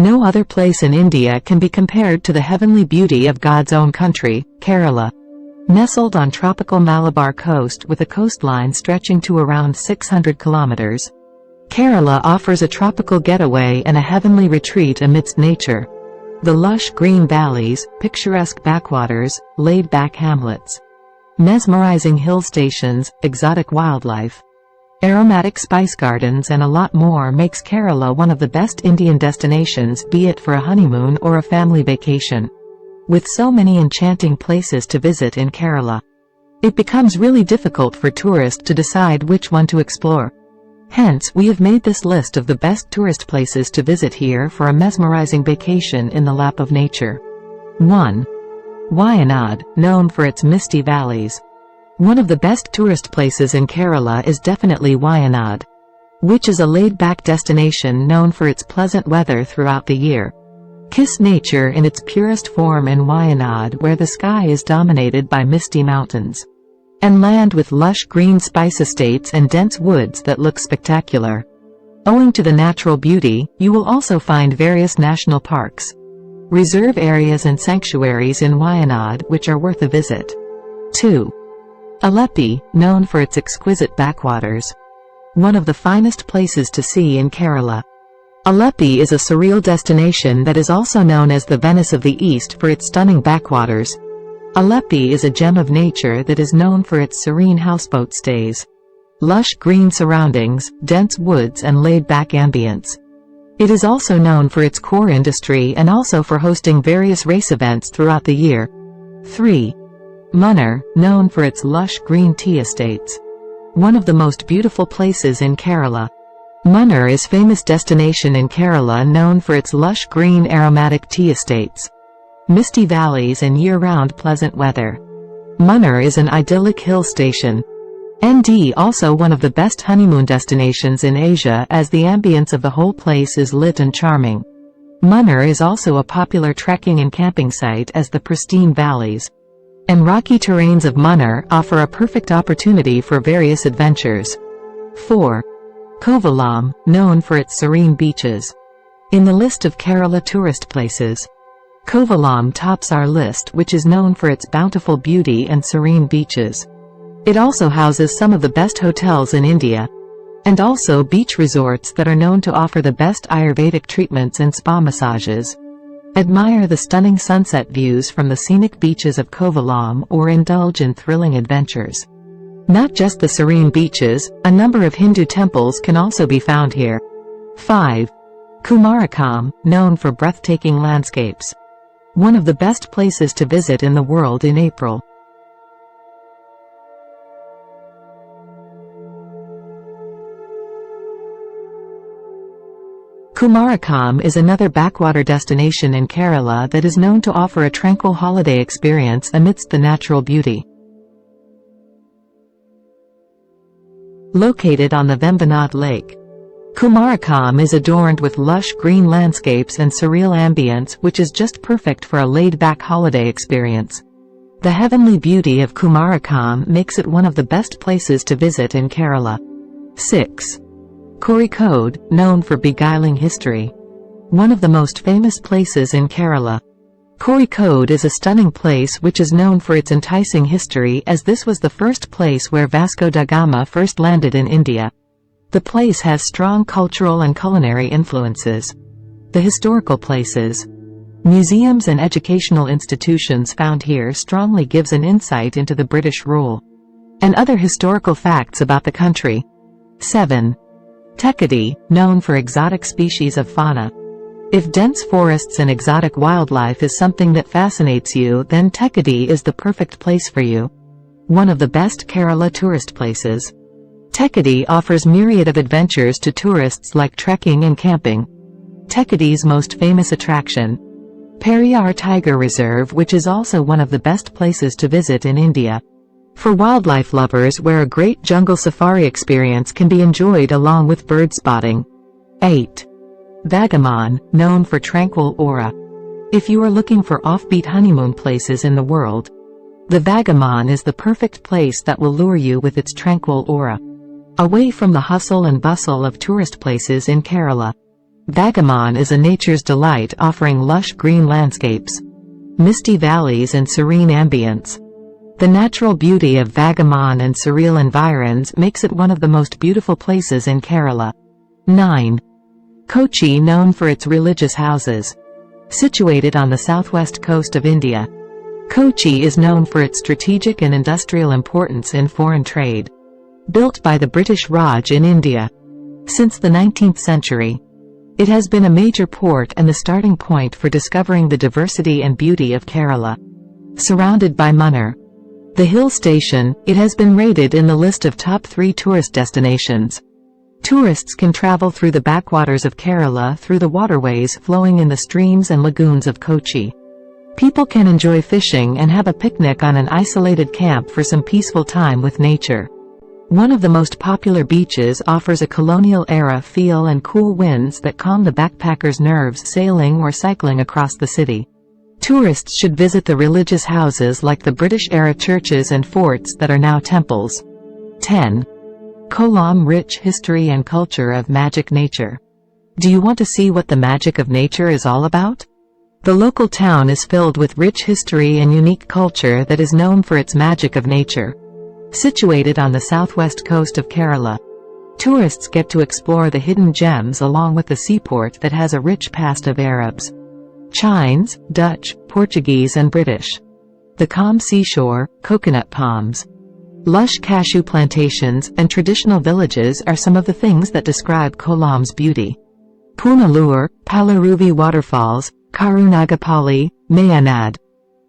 No other place in India can be compared to the heavenly beauty of God's own country, Kerala. Nestled on tropical Malabar coast with a coastline stretching to around 600 kilometers, Kerala offers a tropical getaway and a heavenly retreat amidst nature. The lush green valleys, picturesque backwaters, laid-back hamlets, mesmerizing hill stations, exotic wildlife, aromatic spice gardens and a lot more makes Kerala one of the best Indian destinations, be it for a honeymoon or a family vacation. With so many enchanting places to visit in Kerala, it becomes really difficult for tourists to decide which one to explore. Hence, we have made this list of the best tourist places to visit here for a mesmerizing vacation in the lap of nature. 1. Wayanad, known for its misty valleys. One of the best tourist places in Kerala is definitely Wayanad, which is a laid-back destination known for its pleasant weather throughout the year. Kiss nature in its purest form in Wayanad, where the sky is dominated by misty mountains and land with lush green spice estates and dense woods that look spectacular. Owing to the natural beauty, you will also find various national parks, reserve areas and sanctuaries in Wayanad which are worth a visit. 2. Alleppey, known for its exquisite backwaters. One of the finest places to see in Kerala. Alleppey is a surreal destination that is also known as the Venice of the East for its stunning backwaters. Alleppey is a gem of nature that is known for its serene houseboat stays, lush green surroundings, dense woods and laid-back ambience. It is also known for its core industry and also for hosting various race events throughout the year. 3. Munnar, known for its lush green tea estates. One of the most beautiful places in Kerala. Munnar is a famous destination in Kerala known for its lush green aromatic tea estates, misty valleys and year-round pleasant weather. Munnar is an idyllic hill station. ND also one of the best honeymoon destinations in Asia as the ambience of the whole place is lit and charming. Munnar is also a popular trekking and camping site as the pristine valleys and rocky terrains of Munnar offer a perfect opportunity for various adventures. 4. Kovalam, known for its serene beaches. In the list of Kerala tourist places, Kovalam tops our list, which is known for its bountiful beauty and serene beaches. It also houses some of the best hotels in India, and also beach resorts that are known to offer the best Ayurvedic treatments and spa massages. Admire the stunning sunset views from the scenic beaches of Kovalam or indulge in thrilling adventures. Not just the serene beaches, a number of Hindu temples can also be found here. 5. Kumarakom, known for breathtaking landscapes. One of the best places to visit in the world in April. Kumarakom is another backwater destination in Kerala that is known to offer a tranquil holiday experience amidst the natural beauty. Located on the Vembanad Lake, Kumarakom is adorned with lush green landscapes and surreal ambience which is just perfect for a laid-back holiday experience. The heavenly beauty of Kumarakom makes it one of the best places to visit in Kerala. 6. Kozhikode, known for beguiling history. One of the most famous places in Kerala. Kozhikode is a stunning place which is known for its enticing history as this was the first place where Vasco da Gama first landed in India. The place has strong cultural and culinary influences. The historical places, museums and educational institutions found here strongly gives an insight into the British rule and other historical facts about the country. 7. Thekkady, known for exotic species of fauna. If dense forests and exotic wildlife is something that fascinates you, then Thekkady is the perfect place for you. One of the best Kerala tourist places. Thekkady offers myriad of adventures to tourists like trekking and camping. Thekkady's most famous attraction, Periyar Tiger Reserve, which is also one of the best places to visit in India. For wildlife lovers, where a great jungle safari experience can be enjoyed along with bird spotting. 8. Vagamon, known for tranquil aura. If you are looking for offbeat honeymoon places in the world, the Vagamon is the perfect place that will lure you with its tranquil aura. Away from the hustle and bustle of tourist places in Kerala, Vagamon is a nature's delight, offering lush green landscapes, misty valleys and serene ambience. The natural beauty of Vagamon and surreal environs makes it one of the most beautiful places in Kerala. 9. Kochi, known for its religious houses. Situated on the southwest coast of India, Kochi is known for its strategic and industrial importance in foreign trade. Built by the British Raj in India since the 19th century, it has been a major port and the starting point for discovering the diversity and beauty of Kerala. Surrounded by Munnar, the hill station, it has been rated in the list of top 3 tourist destinations. Tourists can travel through the backwaters of Kerala through the waterways flowing in the streams and lagoons of Kochi. People can enjoy fishing and have a picnic on an isolated camp for some peaceful time with nature. One of the most popular beaches offers a colonial-era feel and cool winds that calm the backpackers' nerves sailing or cycling across the city. Tourists should visit the religious houses like the British-era churches and forts that are now temples. 10. Kollam, rich history and culture of magic nature. Do you want to see what the magic of nature is all about? The local town is filled with rich history and unique culture that is known for its magic of nature. Situated on the southwest coast of Kerala, tourists get to explore the hidden gems along with the seaport that has a rich past of Arabs, Chinese, Dutch, Portuguese and British. The calm seashore, coconut palms, lush cashew plantations, and traditional villages are some of the things that describe Kollam's beauty. Punalur, Palaruvi waterfalls, Karunagapalli, Wayanad,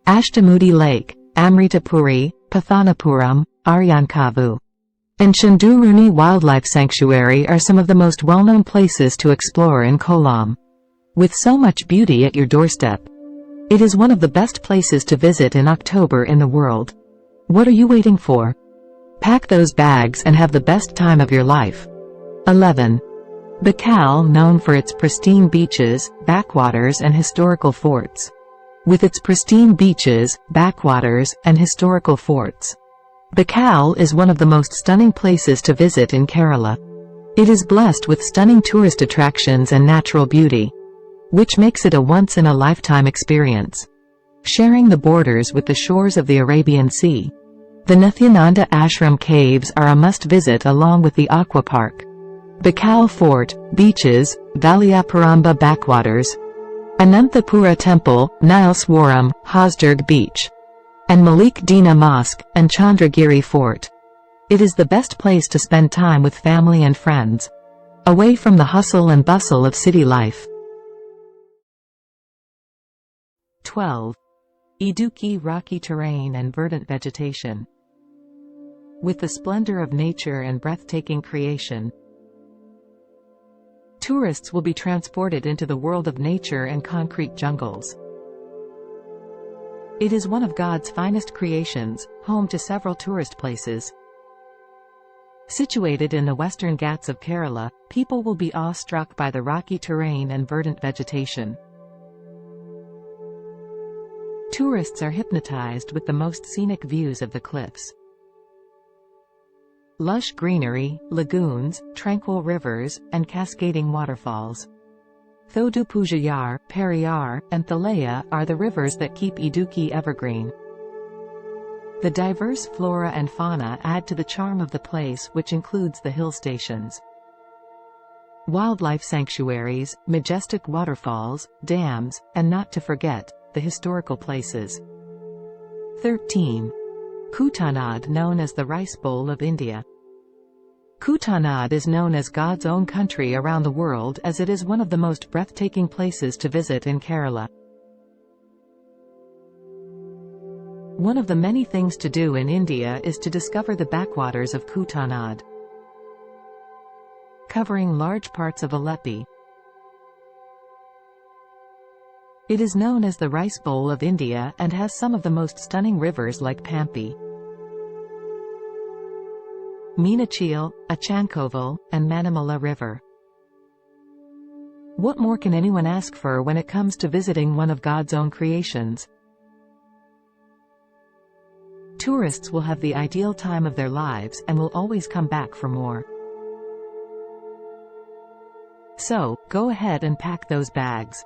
Ashtamudi Lake, Amritapuri, Pathanapuram, Aryankavu, and Chanduruni Wildlife Sanctuary are some of the most well-known places to explore in Kollam. With so much beauty at your doorstep, it is one of the best places to visit in October in the world. What are you waiting for? Pack those bags and have the best time of your life. 11. Backwaters, known for its pristine beaches, backwaters and historical forts. With its pristine beaches, backwaters, and historical forts, Backwaters is one of the most stunning places to visit in Kerala. It is blessed with stunning tourist attractions and natural beauty, which makes it a once-in-a-lifetime experience. Sharing the borders with the shores of the Arabian Sea, the Nithyananda Ashram caves are a must-visit along with the Aqua Park, Backwaters Fort, beaches, Valiapparamba backwaters, Ananthapura Temple, Nileswaram, Hosdurg Beach, and Malik Dina Mosque, and Chandragiri Fort. It is the best place to spend time with family and friends, away from the hustle and bustle of city life. 12. Idukki, rocky terrain and verdant vegetation. With the splendor of nature and breathtaking creation, tourists will be transported into the world of nature and concrete jungles. It is one of God's finest creations, home to several tourist places. Situated in the western Ghats of Kerala, people will be awestruck by the rocky terrain and verdant vegetation. Tourists are hypnotized with the most scenic views of the cliffs, lush greenery, lagoons, tranquil rivers, and cascading waterfalls. Thodupuzhayar, Periyar, and Thalaya are the rivers that keep Idukki evergreen. The diverse flora and fauna add to the charm of the place, which includes the hill stations, wildlife sanctuaries, majestic waterfalls, dams, and not to forget, the historical places. 13. Kutanad, known as the Rice Bowl of India. Kutanad is known as God's own country around the world as it is one of the most breathtaking places to visit in Kerala. One of the many things to do in India is to discover the backwaters of Kutanad, covering large parts of Alleppey. It is known as the Rice Bowl of India and has some of the most stunning rivers like Pampi, Meenachil, Achankoval, and Manamala River. What more can anyone ask for when it comes to visiting one of God's own creations? Tourists will have the ideal time of their lives and will always come back for more. So, go ahead and pack those bags.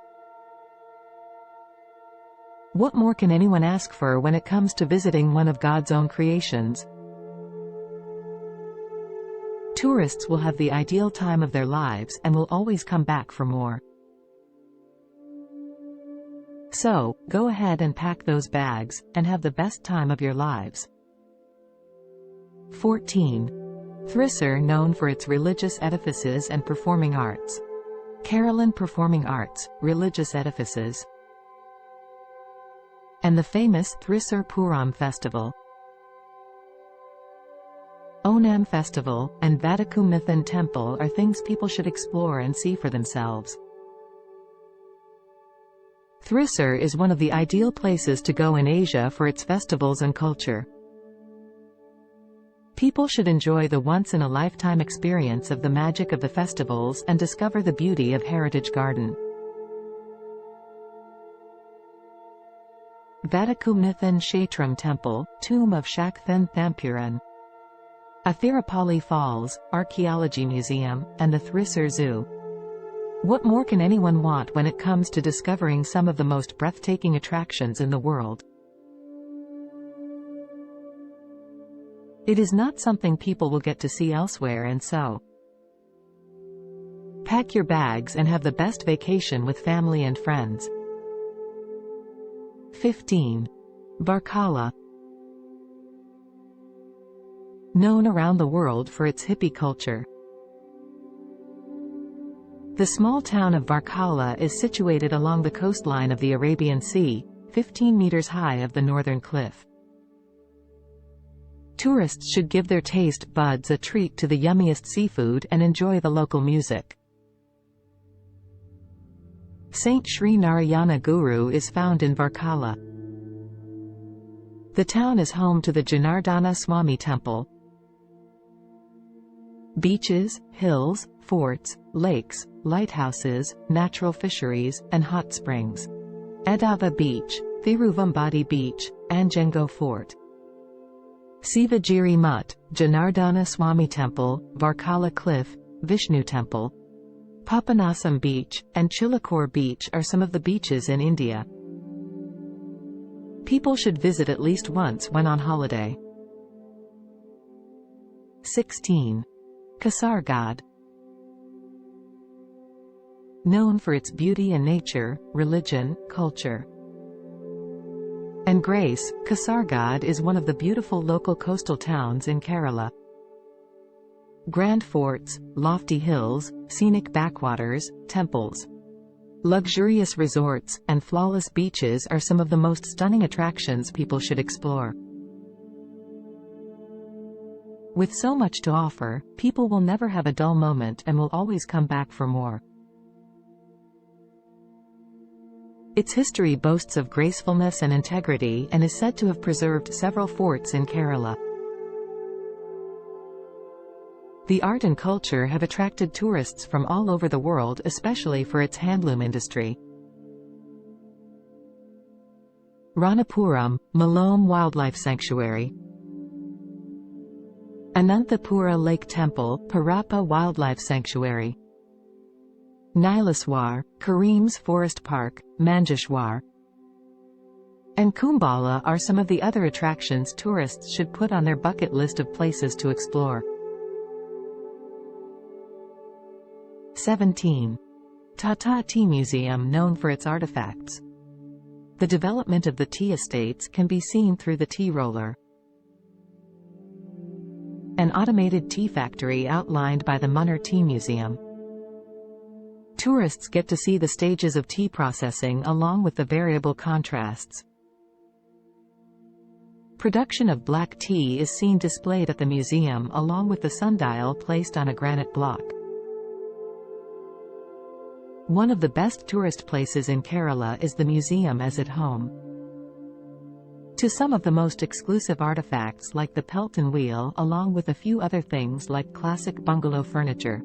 What more can anyone ask for when it comes to visiting one of God's own creations? Tourists will have the ideal time of their lives and will always come back for more. So, go ahead and pack those bags, and have the best time of your lives. 14. Thrissur, known for its religious edifices and performing arts. Kerala performing arts, religious edifices, and the famous Thrissur Puram festival, Onam festival, and Vadakumithan temple are things people should explore and see for themselves. Thrissur is one of the ideal places to go in Asia for its festivals and culture. People should enjoy the once-in-a-lifetime experience of the magic of the festivals and discover the beauty of Heritage Garden. Vadakumithan Kshetram Temple, Tomb of Shakthan Thampuran, Athirapalli Falls, Archaeology Museum, and the Thrissur Zoo. What more can anyone want when it comes to discovering some of the most breathtaking attractions in the world? It is not something people will get to see elsewhere, and so pack your bags and have the best vacation with family and friends. 15. Varkala. Known around the world for its hippie culture. The small town of Varkala is situated along the coastline of the Arabian Sea, 15 meters high of the northern cliff. Tourists should give their taste buds a treat to the yummiest seafood and enjoy the local music. Saint Sri Narayana Guru is found in Varkala. The town is home to the Janardana Swami Temple. Beaches, hills, forts, lakes, lighthouses, natural fisheries, and hot springs. Edava Beach, Thiruvambadi Beach, Anjango Fort. Sivagiri Mutt, Janardana Swami Temple, Varkala Cliff, Vishnu Temple. Papanasam Beach, and Chilakore Beach are some of the beaches in India. People should visit at least once when on holiday. 16. Kasaragod. Known for its beauty and nature, religion, culture, and grace, Kasaragod is one of the beautiful local coastal towns in Kerala. Grand forts, lofty hills, scenic backwaters, temples, luxurious resorts, and flawless beaches are some of the most stunning attractions people should explore. With so much to offer, people will never have a dull moment and will always come back for more. Its history boasts of gracefulness and integrity and is said to have preserved several forts in Kerala. The art and culture have attracted tourists from all over the world, especially for its handloom industry. Ranapuram, Malom Wildlife Sanctuary. Ananthapura Lake Temple, Parappa Wildlife Sanctuary. Nilaswar, Kareem's Forest Park, Manjeshwar, and Kumbala are some of the other attractions tourists should put on their bucket list of places to explore. 17. Tata Tea Museum, known for its artifacts. The development of the tea estates can be seen through the tea roller, an automated tea factory outlined by the Munnar Tea Museum. Tourists get to see the stages of tea processing along with the variable contrasts. Production of black tea is seen displayed at the museum along with the sundial placed on a granite block. One of the best tourist places in Kerala is the museum as at home to some of the most exclusive artifacts like the Pelton wheel along with a few other things like classic bungalow furniture,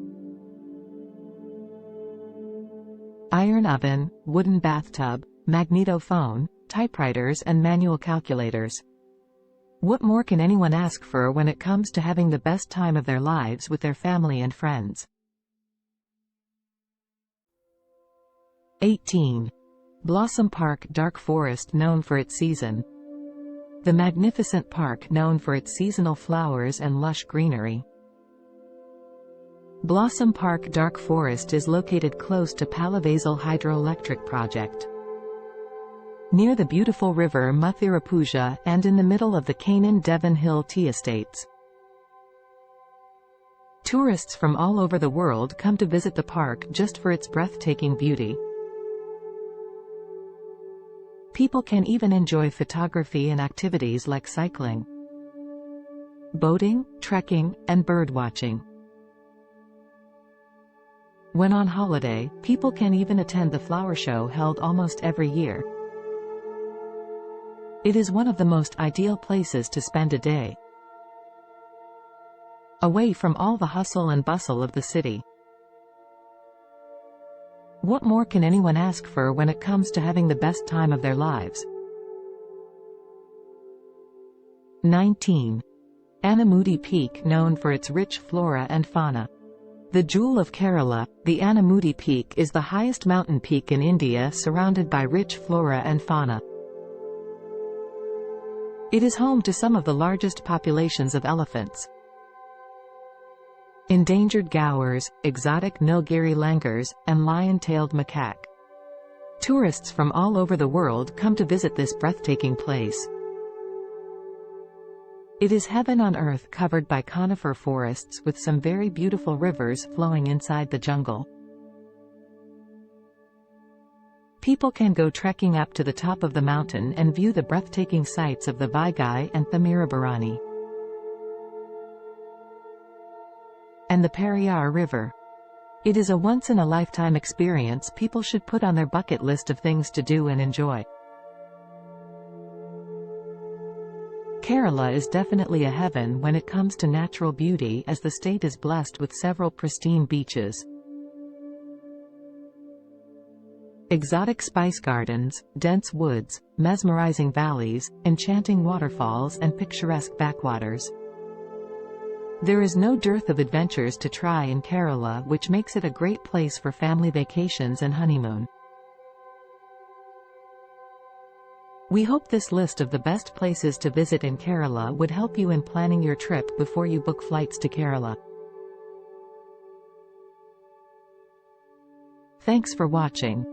iron oven, wooden bathtub, magnetophone, typewriters and manual calculators. What more can anyone ask for when it comes to having the best time of their lives with their family and friends? 18. Blossom Park Dark Forest known for its season. The magnificent park known for its seasonal flowers and lush greenery. Blossom Park Dark Forest is located close to Palavasal Hydroelectric Project, near the beautiful river Muthirapuja and in the middle of the Canaan Devon Hill Tea Estates. Tourists from all over the world come to visit the park just for its breathtaking beauty. People can even enjoy photography and activities like cycling, boating, trekking, and birdwatching. When on holiday, people can even attend the flower show held almost every year. It is one of the most ideal places to spend a day, away from all the hustle and bustle of the city. What more can anyone ask for when it comes to having the best time of their lives? 19. Anamudi Peak known for its rich flora and fauna. The jewel of Kerala, the Anamudi Peak is the highest mountain peak in India surrounded by rich flora and fauna. It is home to some of the largest populations of elephants, endangered gaurs, exotic Nilgiri langurs, and lion-tailed macaque. Tourists from all over the world come to visit this breathtaking place. It is heaven on earth, covered by conifer forests with some very beautiful rivers flowing inside the jungle. People can go trekking up to the top of the mountain and view the breathtaking sights of the Vaigai and Thamirabarani, and the Periyar River. It is a once-in-a-lifetime experience people should put on their bucket list of things to do and enjoy. Kerala is definitely a heaven when it comes to natural beauty, as the state is blessed with several pristine beaches, exotic spice gardens, dense woods, mesmerizing valleys, enchanting waterfalls, and picturesque backwaters. There is no dearth of adventures to try in Kerala, which makes it a great place for family vacations and honeymoon. We hope this list of the best places to visit in Kerala would help you in planning your trip before you book flights to Kerala. Thanks for watching.